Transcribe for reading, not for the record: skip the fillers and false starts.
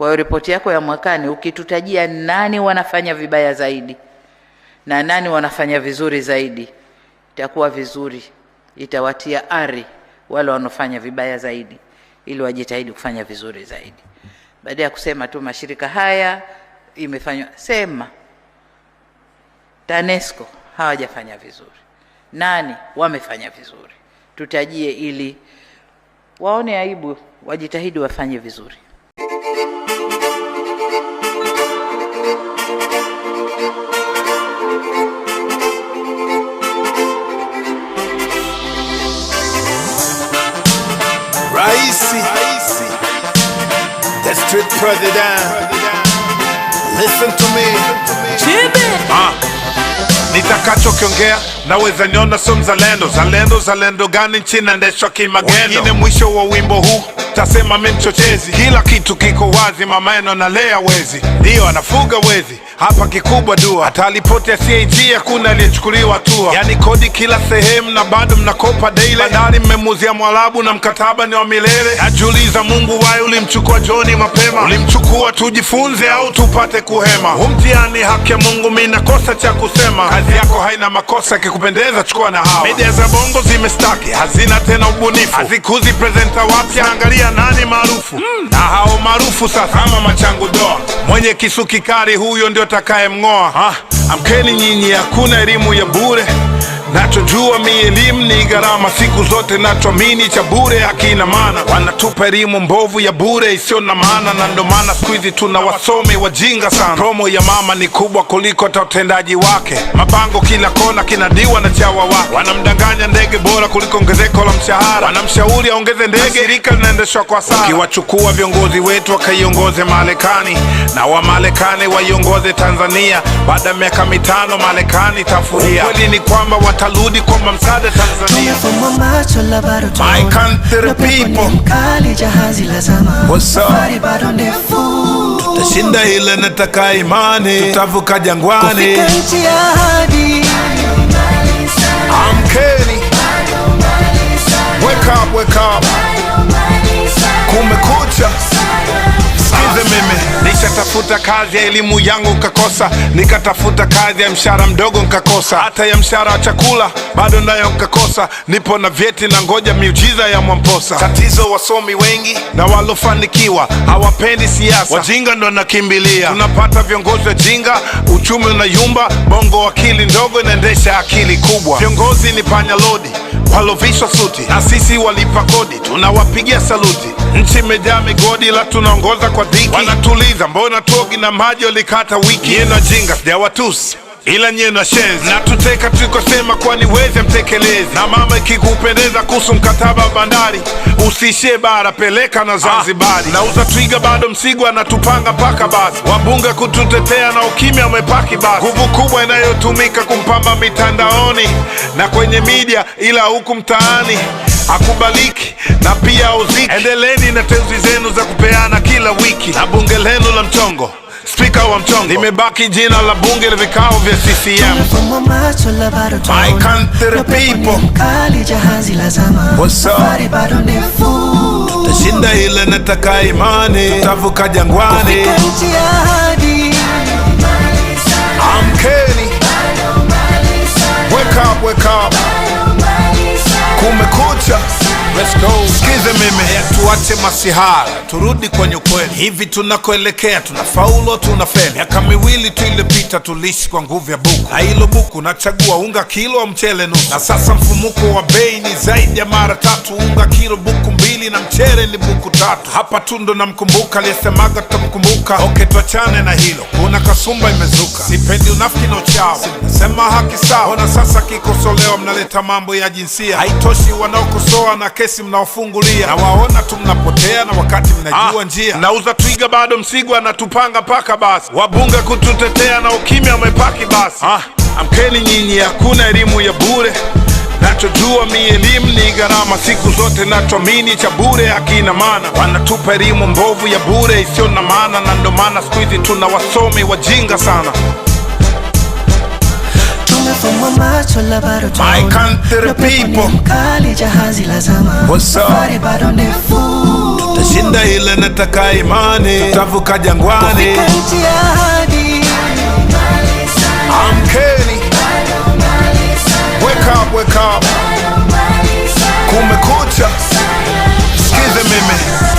Kwa hiyo ripoti yako ya mwakani ukitutajia nani wanafanya vibaya zaidi na nani wanafanya vizuri zaidi, itakuwa vizuri, itawatia ari wale wanaofanya vibaya zaidi ili wajitahidi kufanya vizuri zaidi. Baada ya kusema tu mashirika haya imefanywa, sema TANESCO hawajafanya vizuri, nani wamefanya vizuri, tutajie ili waone aibu, wajitahidi wafanye vizuri. Raisi, the street president. Listen to me. Nitakachokiongea naweza niona so mzalendo. Zalendo gani nchini naendeshwa kimagendo. Wengine mwisho wa wimbo huu tasema mimi mchochezi. Kila kitu kiko wazi, mamaeno na lea wezi. Ndio anafuga wezi, hapa kikubwa dua. Hata ripoti ya CAG hakuna aliyechukuliwa hatua. Yani kodi kila sehemu na bado mnakopa daily. Bandari mmemuzia Mwarabu na mkataba ni wa milele. Najiuliza Mungu wai ulimchukua John mapema. Ulimchukua tujifunze au tupate kuhema. Humtiani haki ya Mungu mimi nakosa cha kusema. Kazi yako haina makosa, kikupendeza chukua na hawa. Media za bongo zimestaki, hazina tena ubunifu. Hazikuzi presenter wapya, angalia nani maarufu. Na hao maarufu sasa ama machangu doa. Mwenye kisu kikari huyo ndio takaye mngoa. Amkeni nyinyi, hakuna elimu ya bure. Nachojua mi elimu ni gharama, siku zote nachoamini cha bure hakina maana. Wanatupa elimu mbovu ya bure isio na maana, na ndo maana siku hizi tuna wasomi wajinga sana. Promo ya mama ni kubwa kuliko utendaji wake. Mabango kila kona kinadiwa na chawa wake. Wanamdanganya ndege bora kuliko ongezeko la mshahara. Wanamshauri aongeze ndege, shirika linaendeshwa kwa sara. Ukiwachukua viongozi wetu wakaiongoze Marekani, na wa Marekani waiongoze Tanzania, baada ya miaka 5 Marekani tafuria. Kweli ni kwamba watarudi kwa msaada Tanzania. My country people, what's up? Tutashinda ile nataka imani, tutavuka jangwani. Amkeni, wake up, kumekucha. Sikize mimi, nishatafuta kazi ya elimu yangu nkakosa, nikatafuta kazi ya mshahara mdogo nkakosa, hata ya mshahara wa chakula bado nayo nkakosa. Nipo na vyeti na ngoja miujiza ya Mwamposa. Tatizo wasomi wengi na walofanikiwa hawapendi siasa, wajinga ndo nakimbilia. Tunapata viongozi wajinga, uchumi unayumba, bongo akili ndogo inaendesha akili kubwa. Viongozi ni panya lodi walovishwa suti, na sisi walipa kodi tunawapigia saluti. Nchi imejaa migodi la tunaongoza kwa dhiki. Wanatuliza mbona tuogi na maji walikata wiki. Nyeno jinga sijawatusi ila nyeno shenzi, na tuteka tulikosema kwani weze mtekelezi. Na mama ikikupendeza kuhusu mkataba bandari, usishie bara peleka na Zanzibari. Nauza twiga bado Msigwa anatupanga paka basi. Wabunge kututetea na ukimya umepaki basi. Nguvu kubwa inayotumika kumpamba mitandaoni na kwenye media, ila huku mtaani akubaliki na pia uziki. Endeleni na teuzi zenu za kupeana kila wiki, na bunge lenu la mchongo, Speaker wa mchongo, limebaki jina la bunge la vikao vya CCM. My country people, what's up? Tutashinda ile nataka imani, tutavuka jangwani. Amkeni, wake up, kumekucha. Let's go. Sikize mimi, tuache masihara, turudi kwenye ukweli. Hivi tunakoelekea tunafaulu tunafeli? Miaka 2 tu iliyopita tulishi kwa nguvu ya buku, na hilo buku nachagua unga kilo wa mchele nusu. Na sasa mfumuko wa bei ni zaidi ya mara 3. Unga kilo buku 2 na mchele ni buku 3. Hapa tu ndo namkumbuka aliyesemaga tutamkumbuka. Okay, tuachane na hilo, kuna kasumba imezuka. Sipendi unafiki na uchawi, nasema haki sawa. Ona sasa kikosolewa mnaleta mambo ya jinsia. Haitoshi wanaokosoa na kesi mnaofungulia, na waona tu mnapotea na wakati mnajua njia. Nauza twiga bado Msigwa anatupanga paka basi. Wabunge kututetea na ukimya umepaki basi. Amkeni nyinyi, hakuna elimu ya bure. Nachojua mi elimu ni gharama, siku zote nachoamini cha bure hakina maana. Wanatupa elimu mbovu ya bure isio na maana, na ndo maana siku hizi tuna wasomi wajinga sana. My country people, what's up? tutashinda ile nataka imani, tutavuka jangwani, kufika nchi ya ahadi. amkeni, wake up, kumekucha, sikize mimi